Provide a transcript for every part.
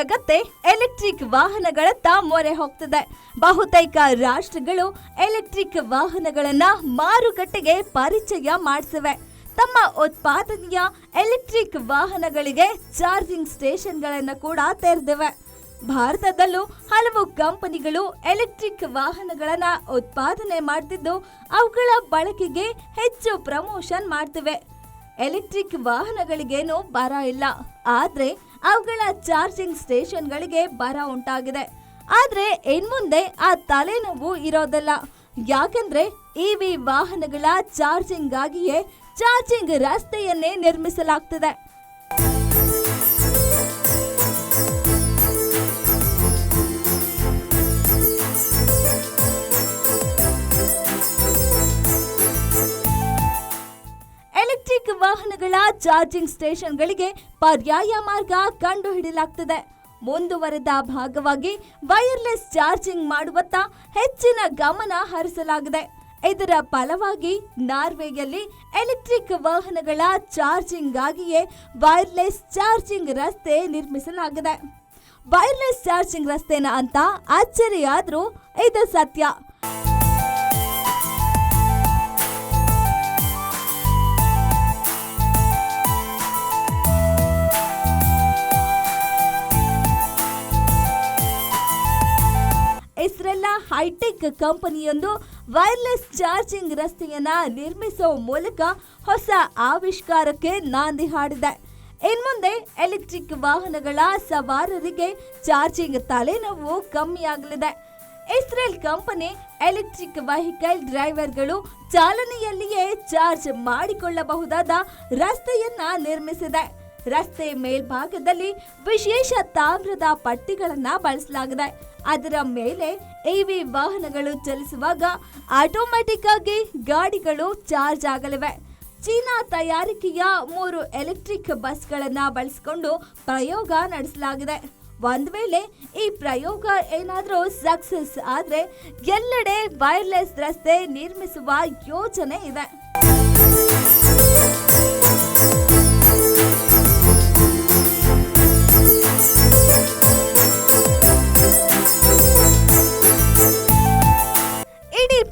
ಜಗತ್ತೇ ಎಲೆಕ್ಟ್ರಿಕ್ ವಾಹನಗಳತ್ತ ಮೊರೆ ಹೋಗ್ತಿದೆ. ಬಹುತೇಕ ರಾಷ್ಟ್ರಗಳು ಎಲೆಕ್ಟ್ರಿಕ್ ವಾಹನಗಳನ್ನ ಮಾರುಕಟ್ಟೆಗೆ ಪರಿಚಯ ಮಾಡಿಸಿವೆ. ತಮ್ಮ ಉತ್ಪಾದನೆಯ ಎಲೆಕ್ಟ್ರಿಕ್ ವಾಹನಗಳಿಗೆ ಚಾರ್ಜಿಂಗ್ ಸ್ಟೇಷನ್ಗಳನ್ನು ಕೂಡ ತೆರೆದಿವೆ. ಭಾರತದಲ್ಲೂ ಹಲವು ಕಂಪನಿಗಳು ಎಲೆಕ್ಟ್ರಿಕ್ ವಾಹನಗಳನ್ನ ಉತ್ಪಾದನೆ ಮಾಡ್ತಿದ್ದು ಅವುಗಳ ಬಳಕೆಗೆ ಹೆಚ್ಚು ಪ್ರಮೋಷನ್ ಮಾಡ್ತಿವೆ. ಎಲೆಕ್ಟ್ರಿಕ್ ವಾಹನಗಳಿಗೇನು ಬರ ಇಲ್ಲ, ಆದ್ರೆ ಅವುಗಳ ಚಾರ್ಜಿಂಗ್ ಸ್ಟೇಷನ್ಗಳಿಗೆ ಬರ ಉಂಟಾಗಿದೆ. ಆದ್ರೆ ಇನ್ಮುಂದೆ ಆ ತಲೆನೋವು ಇರೋದಿಲ್ಲ. ಯಾಕಂದ್ರೆ ಇವಿ ವಾಹನಗಳ ಚಾರ್ಜಿಂಗ್ ಗಾಗಿಯೇ ಚಾರ್ಜಿಂಗ್ ರಸ್ತೆಯನ್ನೇ ನಿರ್ಮಿಸಲಾಗ್ತಿದೆ. ಎಲೆಕ್ಟ್ರಿಕ್ ವಾಹನಗಳ ಚಾರ್ಜಿಂಗ್ ಸ್ಟೇಷನ್ಗಳಿಗೆ ಪರ್ಯಾಯ ಮಾರ್ಗ ಕಂಡುಹಿಡಿಯಲಾಗ್ತಿದೆ. ಮುಂದುವರೆದ ಭಾಗವಾಗಿ ವೈರ್ಲೆಸ್ ಚಾರ್ಜಿಂಗ್ ಮಾಡುವತ್ತ ಹೆಚ್ಚಿನ ಗಮನ ಹರಿಸಲಾಗಿದೆ. ಇದರ ಫಲವಾಗಿ ನಾರ್ವೆಯಲ್ಲಿ ಎಲೆಕ್ಟ್ರಿಕ್ ವಾಹನಗಳ ಚಾರ್ಜಿಂಗ್ ಗಾಗಿಯೇ ವೈರ್ಲೆಸ್ ಚಾರ್ಜಿಂಗ್ ರಸ್ತೆ ನಿರ್ಮಿಸಲಾಗಿದೆ. ವೈರ್ಲೆಸ್ ಚಾರ್ಜಿಂಗ್ ರಸ್ತೆನ ಅಂತ ಅಚ್ಚರಿಯಾದ್ರೂ ಇದು ಸತ್ಯ. ಇಸ್ರೇಲ್ನ ಹೈಟೆಕ್ ಕಂಪನಿಯೊಂದು ವೈರ್ಲೆಸ್ ಚಾರ್ಜಿಂಗ್ ರಸ್ತೆಯನ್ನ ನಿರ್ಮಿಸುವ ಮೂಲಕ ಹೊಸ ಆವಿಷ್ಕಾರಕ್ಕೆ ನಾಂದಿ ಹಾಡಿದೆ. ಇನ್ಮುಂದೆ ಎಲೆಕ್ಟ್ರಿಕ್ ವಾಹನಗಳ ಸವಾರರಿಗೆ ಚಾರ್ಜಿಂಗ್ ತಲೆನೋವು ಕಮ್ಮಿಯಾಗಲಿದೆ. ಇಸ್ರೇಲ್ ಕಂಪನಿ ಎಲೆಕ್ಟ್ರಿಕ್ ವೆಹಿಕಲ್ ಡ್ರೈವರ್ಗಳು ಚಾಲನೆಯಲ್ಲಿಯೇ ಚಾರ್ಜ್ ಮಾಡಿಕೊಳ್ಳಬಹುದಾದ ರಸ್ತೆಯನ್ನ ನಿರ್ಮಿಸಿದೆ. ರಸ್ತೆ ಮೇಲ್ಭಾಗದಲ್ಲಿ ವಿಶೇಷ ತಾಮ್ರದ ಪಟ್ಟಿಗಳನ್ನ ಬಳಸಲಾಗಿದೆ. ಅದರ ಮೇಲೆ ಇವಿ ವಾಹನಗಳು ಚಲಿಸುವಾಗ ಆಟೋಮ್ಯಾಟಿಕ್ ಆಗಿ ಗಾಡಿಗಳು ಚಾರ್ಜ್ ಆಗಲಿವೆ. ಚೀನಾ ತಯಾರಿಕೆಯ 3 ಎಲೆಕ್ಟ್ರಿಕ್ ಬಸ್ಗಳನ್ನ ಬಳಸಿಕೊಂಡು ಪ್ರಯೋಗ ನಡೆಸಲಾಗಿದೆ. ಒಂದ್ ವೇಳೆ ಈ ಪ್ರಯೋಗ ಏನಾದ್ರೂ ಸಕ್ಸಸ್ ಆದ್ರೆ ಎಲ್ಲೆಡೆ ವೈರ್ಲೆಸ್ ರಸ್ತೆ ನಿರ್ಮಿಸುವ ಯೋಜನೆ ಇದೆ.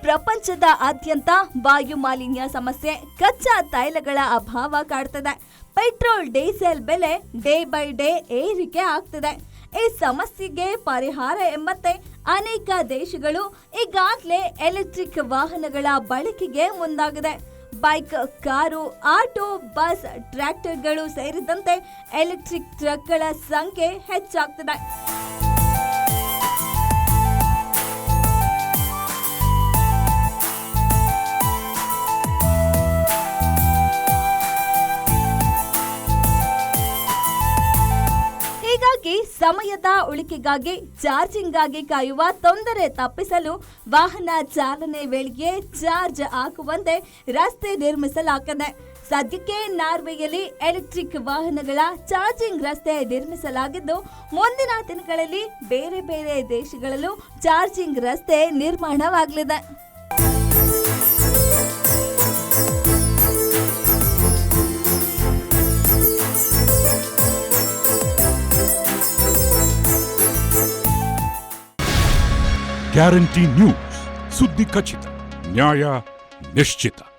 ಪ್ರಪಂಚದಾದ್ಯಂತ ವಾಯು ಮಾಲಿನ್ಯ ಸಮಸ್ಯೆ, ಕಚ್ಚಾ ತೈಲಗಳ ಅಭಾವ ಕಾಡ್ತದೆ. ಪೆಟ್ರೋಲ್ ಡೀಸೆಲ್ ಬೆಲೆ ಡೇ ಬೈ ಡೇ ಏರಿಕೆ ಆಗ್ತಿದೆ. ಈ ಸಮಸ್ಯೆಗೆ ಪರಿಹಾರ ಎಂಬಂತೆ ಅನೇಕ ದೇಶಗಳು ಈಗಾಗಲೇ ಎಲೆಕ್ಟ್ರಿಕ್ ವಾಹನಗಳ ಬಳಕೆಗೆ ಮುಂದಾಗಿದೆ. ಬೈಕ್, ಕಾರು, ಆಟೋ, ಬಸ್, ಟ್ರ್ಯಾಕ್ಟರ್ಗಳು ಸೇರಿದಂತೆ ಎಲೆಕ್ಟ್ರಿಕ್ ಟ್ರಕ್ಗಳ ಸಂಖ್ಯೆ ಹೆಚ್ಚಾಗ್ತಿದೆ. ಹೀಗಾಗಿ ಸಮಯದ ಉಳಿಕೆಗಾಗಿ ಚಾರ್ಜಿಂಗ್ ಗಾಗಿ ಕಾಯುವ ತೊಂದರೆ ತಪ್ಪಿಸಲು ವಾಹನ ಚಾಲನೆ ವೇಳೆಗೆ ಚಾರ್ಜ್ ಆಗುವಂತೆ ರಸ್ತೆ ನಿರ್ಮಿಸಲಾಗಿದೆ. ಸದ್ಯಕ್ಕೆ ನಾರ್ವೆಯಲ್ಲಿ ಎಲೆಕ್ಟ್ರಿಕ್ ವಾಹನಗಳ ಚಾರ್ಜಿಂಗ್ ರಸ್ತೆ ನಿರ್ಮಿಸಲಾಗಿದ್ದು ಮುಂದಿನ ದಿನಗಳಲ್ಲಿ ಬೇರೆ ಬೇರೆ ದೇಶಗಳಲ್ಲೂ ಚಾರ್ಜಿಂಗ್ ರಸ್ತೆ ನಿರ್ಮಾಣವಾಗಲಿದೆ. ಗ್ಯಾರಂಟಿ ನ್ಯೂಸ್, ಸುದ್ದಿ ಖಚಿತ, ನ್ಯಾಯ ನಿಶ್ಚಿತ.